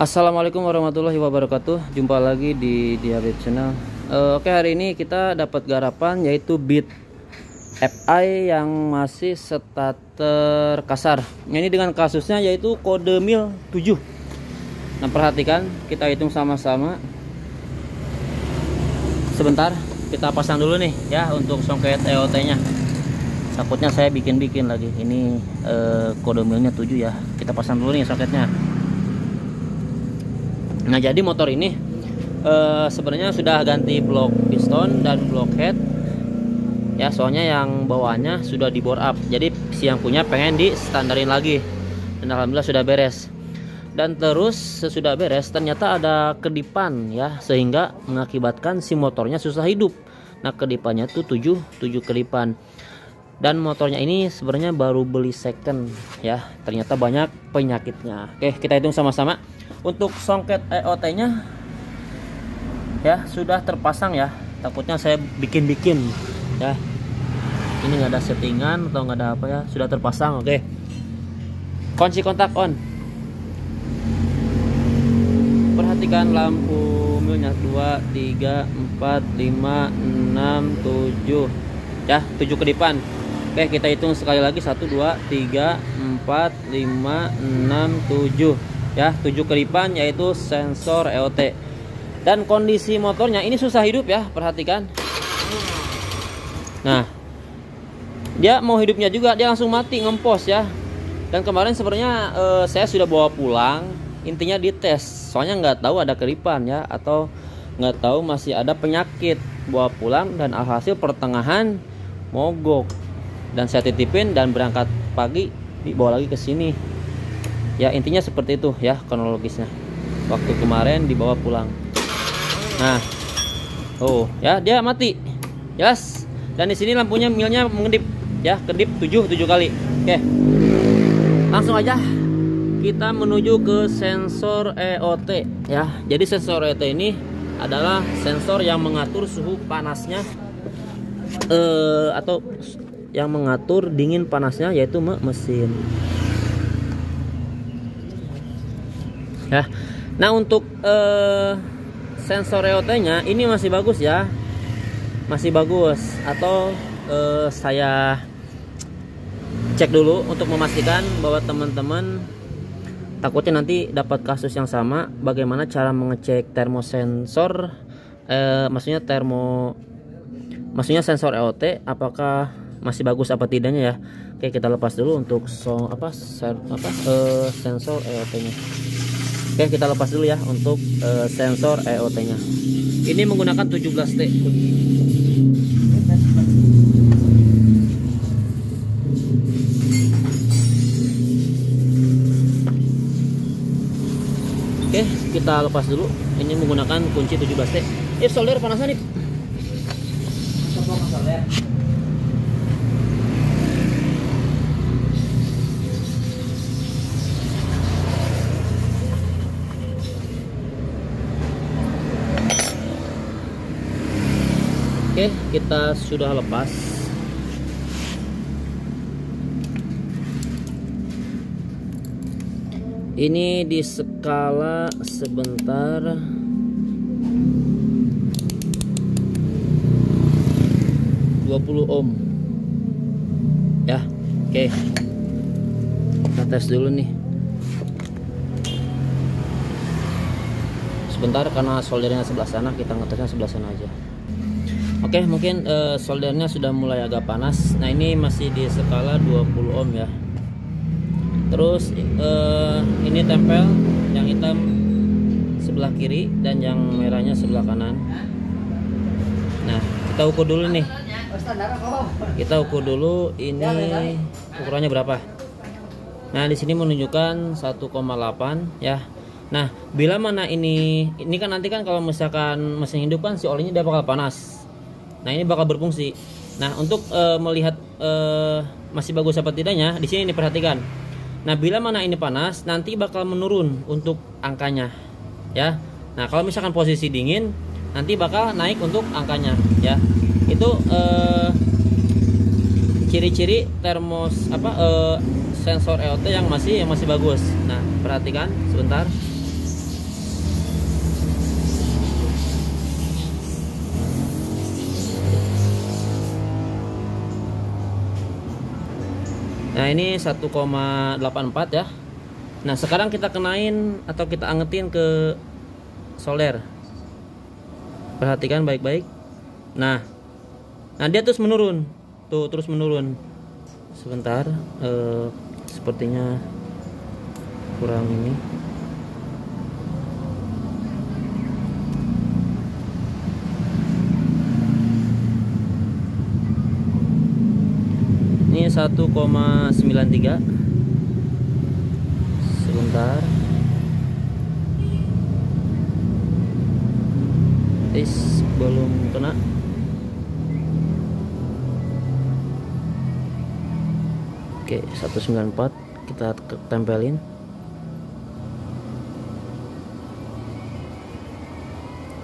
Assalamualaikum warahmatullahi wabarakatuh. Jumpa lagi di Habib Channel. Oke, hari ini kita dapat garapan yaitu bit FI yang masih starter kasar. Ini dengan kasusnya yaitu kode mil 7. Nah, perhatikan, kita hitung sama-sama. Sebentar, kita pasang dulu nih ya untuk soket EOT-nya. Takutnya saya bikin-bikin lagi. Ini kode milnya 7 ya. Kita pasang dulu nih soketnya. Nah, jadi motor ini sebenarnya sudah ganti blok piston dan blok head ya, soalnya yang bawahnya sudah di bore up. Jadi si yang punya pengen di standarin lagi, dan alhamdulillah sudah beres. Dan terus sesudah beres ternyata ada kedipan ya, sehingga mengakibatkan si motornya susah hidup. Nah, kedipannya tuh 7 kedipan. Dan motornya ini sebenarnya baru beli second ya, ternyata banyak penyakitnya. Oke, kita hitung sama-sama. Untuk songket EOT-nya ya sudah terpasang ya. Takutnya saya bikin-bikin ya. Ini nggak ada settingan atau nggak ada apa ya, sudah terpasang. Oke. Kunci kontak on. Perhatikan lampu milnya 2, 3, 4, 5, 6, 7 ya, 7 kedipan. Oke, kita hitung sekali lagi. 1, 2, 3, 4, 5, 6, 7 ya, 7 kedipan yaitu sensor EOT. Dan kondisi motornya ini susah hidup ya, perhatikan. Nah, dia mau hidupnya juga dia langsung mati ngempos ya. Dan kemarin sebenarnya saya sudah bawa pulang, intinya dites, soalnya nggak tahu ada kedipan ya, atau nggak tahu masih ada penyakit. Bawa pulang dan alhasil pertengahan mogok, dan saya titipin dan berangkat pagi dibawa lagi ke sini. Ya, intinya seperti itu ya kronologisnya. Waktu kemarin dibawa pulang. Nah, oh ya, dia mati. Jelas. Dan di sini lampunya milnya mengedip ya, kedip 7 kali. Oke. Langsung aja kita menuju ke sensor EOT ya. Jadi sensor EOT ini adalah sensor yang mengatur suhu panasnya atau yang mengatur dingin panasnya, yaitu mesin. Ya. Nah, untuk sensor EOT-nya ini masih bagus ya. Masih bagus, atau saya cek dulu untuk memastikan bahwa teman-teman takutnya nanti dapat kasus yang sama. Bagaimana cara mengecek termosensor, maksudnya sensor EOT apakah masih bagus apa tidaknya ya. Oke, kita lepas dulu untuk sensor EOT-nya. Oke, kita lepas dulu ya untuk sensor EOT-nya. Ini menggunakan 17T. Oke, kita lepas dulu. Ini menggunakan kunci 17T. Solder panasnya nih. Oke, kita sudah lepas. Ini di skala sebentar. 20 ohm. Ya, oke. Kita tes dulu nih. Sebentar, karena soldernya sebelah sana, kita ngetesnya sebelah sana aja. Oke, mungkin soldernya sudah mulai agak panas. Nah, ini masih di skala 20 ohm ya. Terus ini tempel yang hitam sebelah kiri dan yang merahnya sebelah kanan. Nah, kita ukur dulu nih. Kita ukur dulu ini ukurannya berapa. Nah, di sini menunjukkan 1,8 ya. Nah, bila mana ini kan nanti kan kalau misalkan mesin hidup kan si olinya dia bakal panas. Nah, ini bakal berfungsi. Nah, untuk melihat masih bagus apa tidaknya, di sini diperhatikan. Nah, bila mana ini panas, nanti bakal menurun untuk angkanya, ya. Nah, kalau misalkan posisi dingin, nanti bakal naik untuk angkanya, ya. Itu ciri-ciri sensor EOT yang masih bagus. Nah, perhatikan sebentar. Nah ini 1,84 ya. Nah sekarang kita kenain atau kita angetin ke solder. Perhatikan baik-baik. Nah dia terus menurun, tuh terus menurun. Sebentar, sepertinya kurang ini. Ini 1,93. Sebentar. Belum kena. Oke, 194 kita tempelin.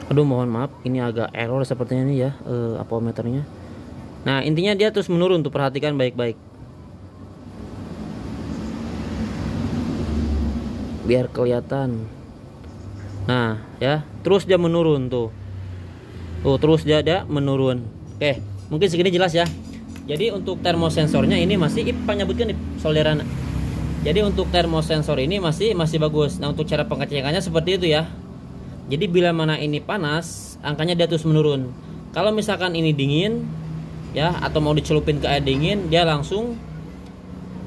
Aduh, mohon maaf, ini agak error sepertinya nih ya, apometernya. Nah, intinya dia terus menurun tuh, perhatikan baik-baik. Biar kelihatan. Nah, ya, terus dia menurun tuh. Tuh, terus dia menurun. Oke, mungkin segini jelas ya. Jadi untuk termosensornya ini masih nyebutkan solderan. Jadi untuk termosensor ini masih bagus. Nah, untuk cara pengecekannya seperti itu ya. Jadi bila mana ini panas, angkanya dia terus menurun. Kalau misalkan ini dingin, ya, atau mau dicelupin ke air dingin, dia langsung,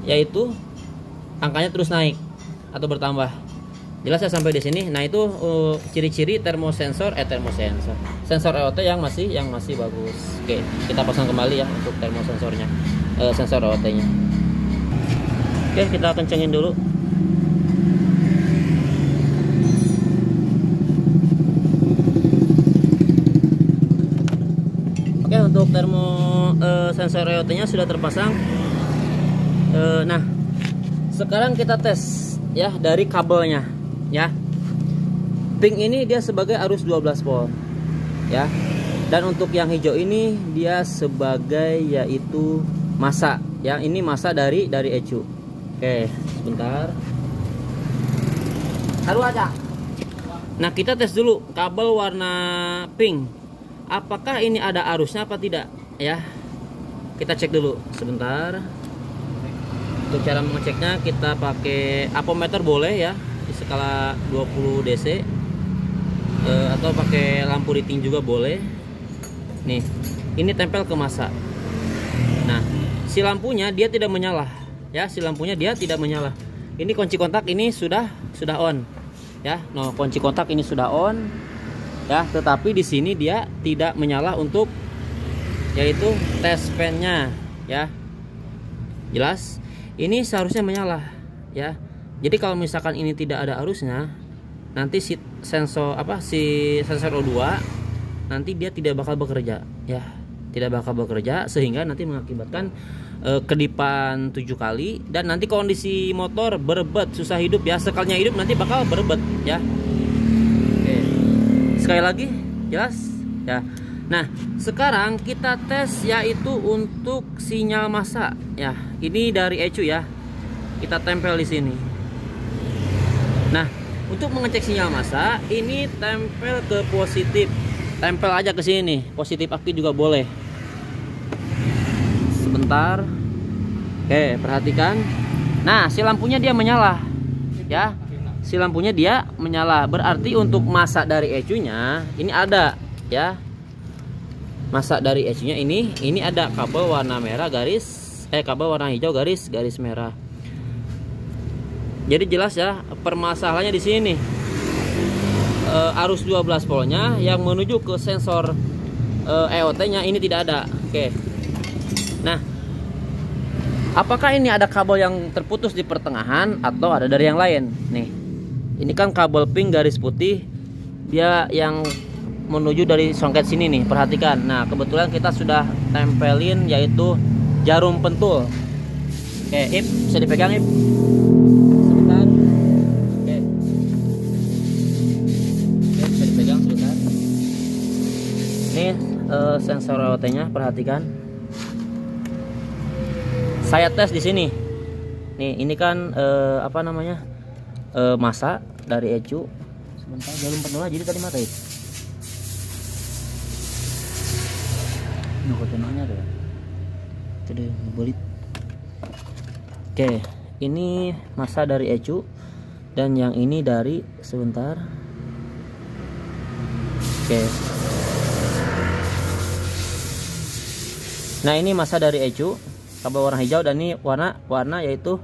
yaitu angkanya terus naik atau bertambah. Jelas ya sampai di sini. Nah itu ciri-ciri sensor EOT yang masih bagus. Oke, kita pasang kembali ya untuk termosensornya, sensor EOT-nya. Oke, kita kencengin dulu. Oke, untuk sensor EOT-nya sudah terpasang. Nah, sekarang kita tes ya dari kabelnya ya. Pink ini dia sebagai arus 12 volt ya. Dan untuk yang hijau ini dia sebagai yaitu massa ya. Ini massa dari ECU. Oke, sebentar. Taruh aja. Nah, kita tes dulu kabel warna pink. Apakah ini ada arusnya apa tidak ya? Kita cek dulu sebentar. Untuk cara mengeceknya kita pakai apometer boleh ya, di skala 20 DC, atau pakai lampu riting juga boleh. Nih, ini tempel ke massa. Nah, si lampunya dia tidak menyala ya, si lampunya dia tidak menyala. Ini kunci kontak ini sudah on ya. No, kunci kontak ini sudah on ya, tetapi di sini dia tidak menyala untuk yaitu test fan-nya ya. Jelas? Ini seharusnya menyala ya. Jadi kalau misalkan ini tidak ada arusnya, nanti si sensor O2 nanti dia tidak bakal bekerja ya. Tidak bakal bekerja sehingga nanti mengakibatkan kedipan 7 kali, dan nanti kondisi motor berebet, susah hidup ya. Sekalinya hidup nanti bakal berebet ya. Oke. Sekali lagi, jelas ya. Nah, sekarang kita tes yaitu untuk sinyal massa ya. Ini dari ECU ya. Kita tempel di sini. Nah, untuk mengecek sinyal massa, ini tempel ke positif. Tempel aja ke sini. Positif aktif juga boleh. Sebentar. Oke, perhatikan. Nah, si lampunya dia menyala ya. Si lampunya dia menyala. Berarti untuk massa dari ECU-nya ini ada ya. Massa dari ECU-nya ini ada kabel warna merah kabel warna hijau garis merah. Jadi jelas ya, permasalahannya di sini. Arus 12 voltnya yang menuju ke sensor EOT-nya ini tidak ada. Oke. Nah, apakah ini ada kabel yang terputus di pertengahan atau ada dari yang lain? Nih. Ini kan kabel pink garis putih, dia yang menuju dari songket sini nih, perhatikan. Nah, kebetulan kita sudah tempelin yaitu jarum pentul. Oke, Ip, bisa dipegang, Ip. Sebentar. Oke, bisa dipegang sebentar. Ini sensor EOT-nya, perhatikan. Saya tes di sini. Nih, ini kan massa dari ECU. Sebentar, jarum pentul jadi tadi mati. Nah, kotonannya ada. Itu deh, ngebelit. Oke, ini masa dari ECU dan yang ini dari sebentar. Oke. Nah, ini masa dari ECU, kabel warna hijau, dan ini warna yaitu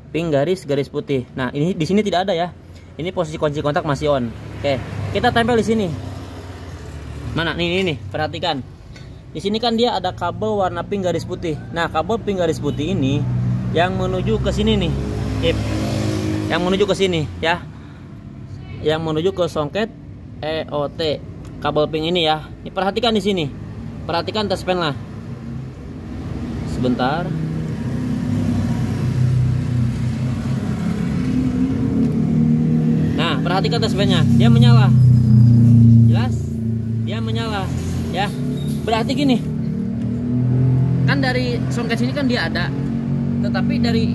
pink garis putih. Nah, ini di sini tidak ada ya. Ini posisi kunci kontak masih on. Oke, kita tempel di sini. Mana? Nih, perhatikan. Di sini kan dia ada kabel warna pink garis putih. Nah, kabel pink garis putih ini yang menuju ke sini nih. Yang menuju ke sini ya. Yang menuju ke songket EOT. Kabel pink ini ya. Ini perhatikan di sini. Perhatikan touchpen lah. Sebentar. Nah, perhatikan touchpennya. Dia menyala. Jelas? Dia menyala ya. Berarti gini, kan dari songket sini kan dia ada, tetapi dari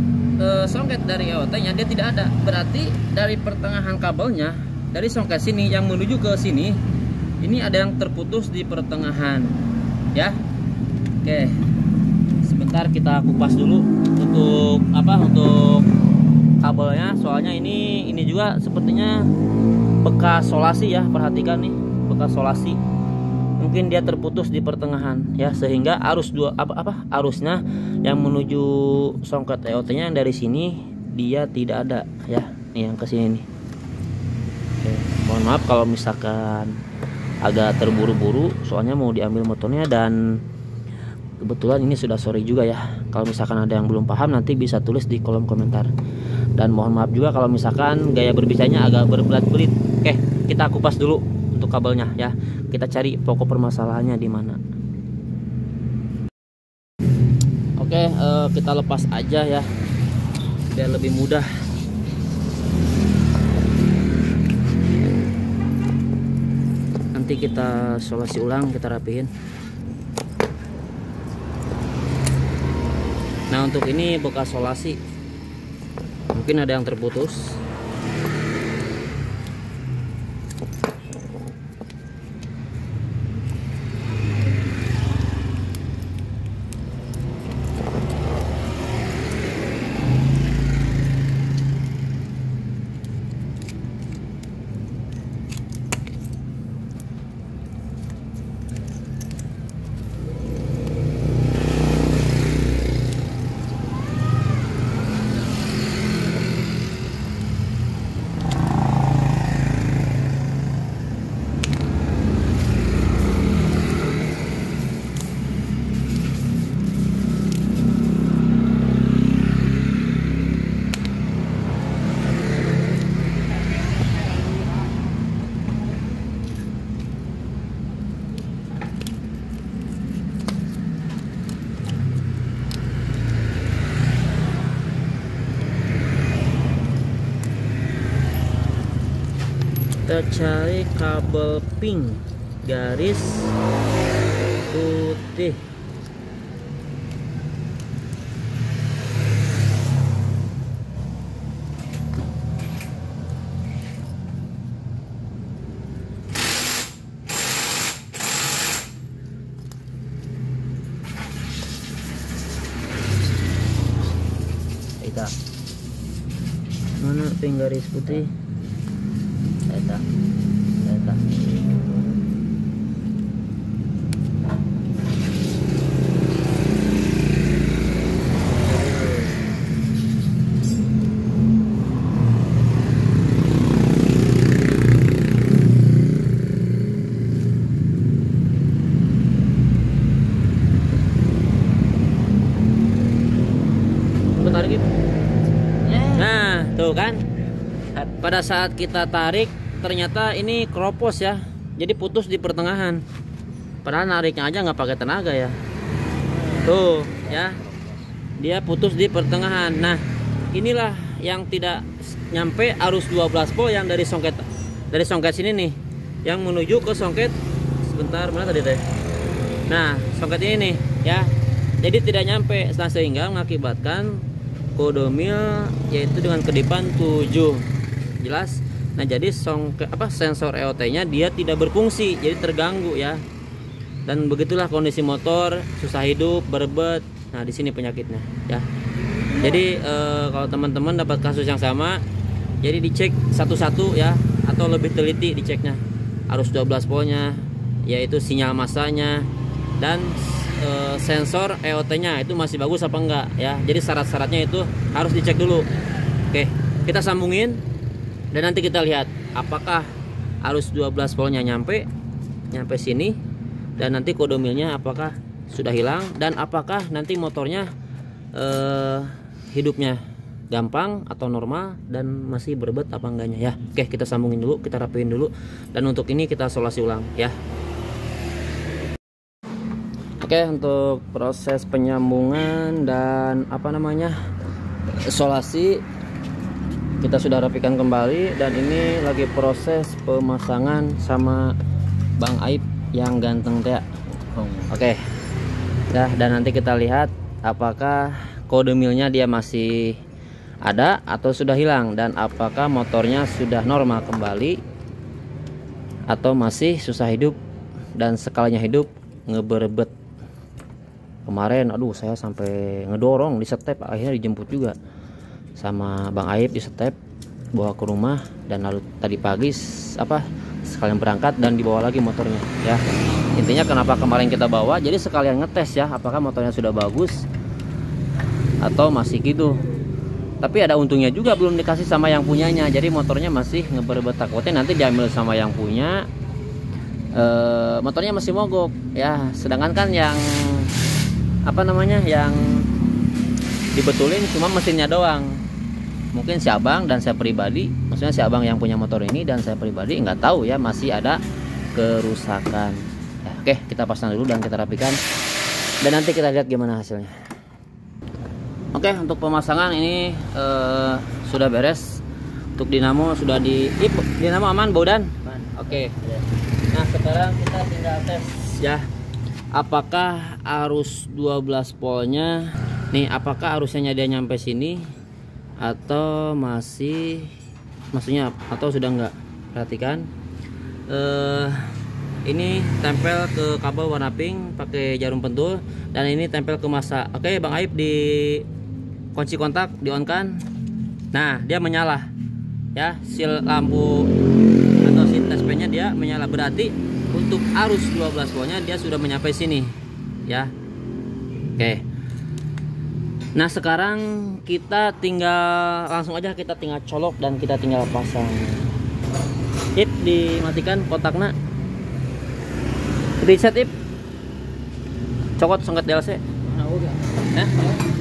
songket dari EOT nya dia tidak ada. Berarti dari pertengahan kabelnya, dari songket sini yang menuju ke sini, ini ada yang terputus di pertengahan ya. Oke, sebentar kita kupas dulu untuk untuk kabelnya. Soalnya ini juga sepertinya bekas solasi ya. Perhatikan nih, bekas solasi. Mungkin dia terputus di pertengahan ya, sehingga arusnya yang menuju songket EOT nya yang dari sini dia tidak ada ya. Nih yang ke sini nih. Oke, mohon maaf kalau misalkan agak terburu-buru, soalnya mau diambil motornya dan kebetulan ini sudah sore juga ya. Kalau misalkan ada yang belum paham, nanti bisa tulis di kolom komentar. Dan mohon maaf juga kalau misalkan gaya berbicaranya agak berbelit-belit. Oke, kita kupas dulu untuk kabelnya ya. Kita cari pokok permasalahannya di mana. Oke, kita lepas aja ya, biar lebih mudah. Nanti kita solasi ulang, kita rapihin. Nah, untuk ini bekas solasi, mungkin ada yang terputus. Kita cari kabel pink garis putih. Kita mana pink garis putih? Eta. Tarik. Nah, tuh kan. Pada saat kita tarik, ternyata ini keropos ya, jadi putus di pertengahan. Padahal nariknya aja nggak pakai tenaga ya. Tuh ya, dia putus di pertengahan. Nah, inilah yang tidak nyampe arus 12 volt yang dari songket sini nih, yang menuju ke songket sebentar mana tadi teh. Nah, songket ini nih ya, jadi tidak nyampe, sehingga mengakibatkan kode mil yaitu dengan kedipan 7. Jelas. Nah, jadi sensor EOT-nya dia tidak berfungsi, jadi terganggu ya. Dan begitulah kondisi motor, susah hidup, berbet. Nah, di sini penyakitnya ya. Jadi kalau teman-teman dapat kasus yang sama, jadi dicek satu-satu ya, atau lebih teliti diceknya. Arus 12 voltnya, yaitu sinyal masanya, dan sensor EOT-nya itu masih bagus apa enggak ya. Jadi syarat-syaratnya itu harus dicek dulu. Oke, kita sambungin dan nanti kita lihat apakah arus 12 voltnya nyampe sini, dan nanti kode milnya apakah sudah hilang, dan apakah nanti motornya hidupnya gampang atau normal dan masih berbet apa enggaknya ya. Oke, kita sambungin dulu, kita rapiin dulu, dan untuk ini kita solasi ulang ya. Oke, untuk proses penyambungan dan solasi kita sudah rapikan kembali, dan ini lagi proses pemasangan sama Bang Aib yang ganteng teh. Oke. Nah, dan nanti kita lihat apakah kode milnya dia masih ada atau sudah hilang, dan apakah motornya sudah normal kembali atau masih susah hidup dan sekalinya hidup ngeberebet. Kemarin aduh saya sampai ngedorong di step, akhirnya dijemput juga sama Bang Aib di step, bawa ke rumah, dan lalu tadi pagi sekalian berangkat dan dibawa lagi motornya ya. Intinya kenapa kemarin kita bawa, jadi sekalian ngetes ya apakah motornya sudah bagus atau masih gitu. Tapi ada untungnya juga, belum dikasih sama yang punyanya, jadi motornya masih ngeberebet. Takutnya nanti diambil sama yang punya, motornya masih mogok ya. Sedangkan kan yang yang dibetulin cuma mesinnya doang. Mungkin si abang dan saya pribadi, maksudnya si abang yang punya motor ini dan saya pribadi nggak tahu ya masih ada kerusakan ya. Oke, kita pasang dulu dan kita rapikan, dan nanti kita lihat gimana hasilnya. Oke, untuk pemasangan ini sudah beres. Untuk dinamo sudah dinamo aman, Baudan? Oke. Nah, sekarang kita tinggal tes ya, apakah arus 12 voltnya nih, apakah arusnya dia nyampe sini atau masih, maksudnya atau sudah enggak. Perhatikan, ini tempel ke kabel warna pink pakai jarum pentul, dan ini tempel ke masa. Oke, Bang Aib, di kunci kontak di on kan. Nah, dia menyala ya, sil lampu atau si TSP nya dia menyala, berarti untuk arus 12 voltnya dia sudah menyampai sini ya. Oke. Nah, sekarang kita tinggal langsung aja, kita tinggal colok dan kita tinggal pasang. Ip, dimatikan kontaknya. Reset Ip. Cokot sengket DLC.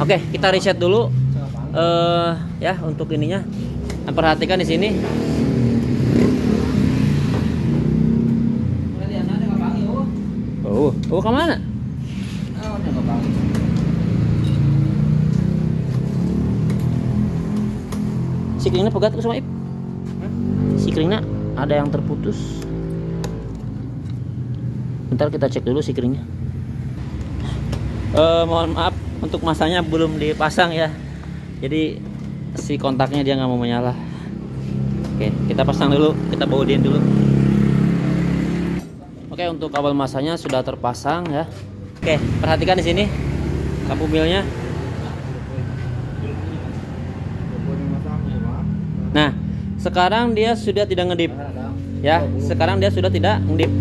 Oke, kita reset dulu ya untuk ininya. Nah, perhatikan di sini. Oh, kemana? Sikringnya pegat ke sama Ip. Sikringnya ada yang terputus. Bentar kita cek dulu sikringnya. Mohon maaf, untuk masanya belum dipasang ya, jadi si kontaknya dia nggak mau menyala. Oke, kita pasang dulu, kita baudin dulu. Oke, untuk kabel masanya sudah terpasang ya. Oke, perhatikan di sini lampu milnya. Nah, sekarang dia sudah tidak ngedip ya, sekarang dia sudah tidak ngedip,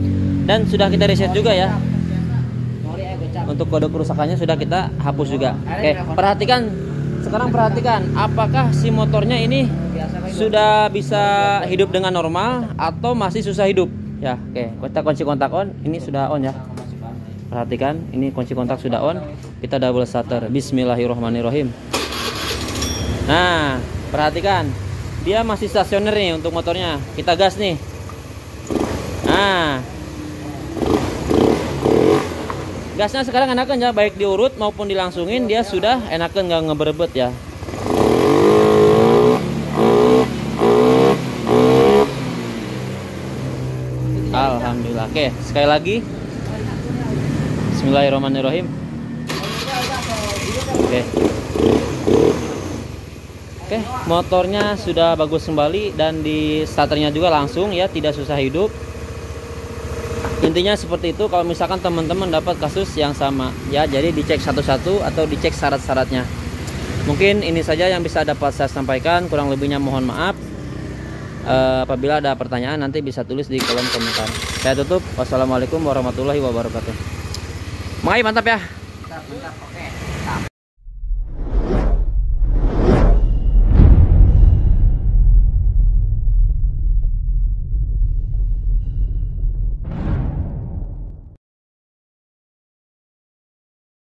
dan sudah kita reset juga ya. Untuk kode kerusakannya sudah kita hapus juga. Oke, perhatikan sekarang, perhatikan apakah si motornya ini sudah bisa hidup dengan normal atau masih susah hidup ya. Oke, kita kunci kontak on, ini sudah on ya. Perhatikan, ini kunci kontak sudah on. Kita double starter. Bismillahirrahmanirrahim. Nah, perhatikan, dia masih stasioner nih untuk motornya. Kita gas nih. Nah, gasnya sekarang enakan ya, baik diurut maupun dilangsungin dia sudah enakan, nggak ngeberebet ya. Alhamdulillah. Oke, sekali lagi Bismillahirrahmanirrahim. Oke, motornya sudah bagus kembali, dan di starternya juga langsung ya, tidak susah hidup. Intinya seperti itu. Kalau misalkan teman-teman dapat kasus yang sama ya, jadi dicek satu-satu atau dicek syarat-syaratnya. Mungkin ini saja yang bisa dapat saya sampaikan, kurang lebihnya mohon maaf. Apabila ada pertanyaan nanti bisa tulis di kolom komentar. Saya tutup. Wassalamualaikum warahmatullahi wabarakatuh. Mai, mantap ya. Mantap, oke.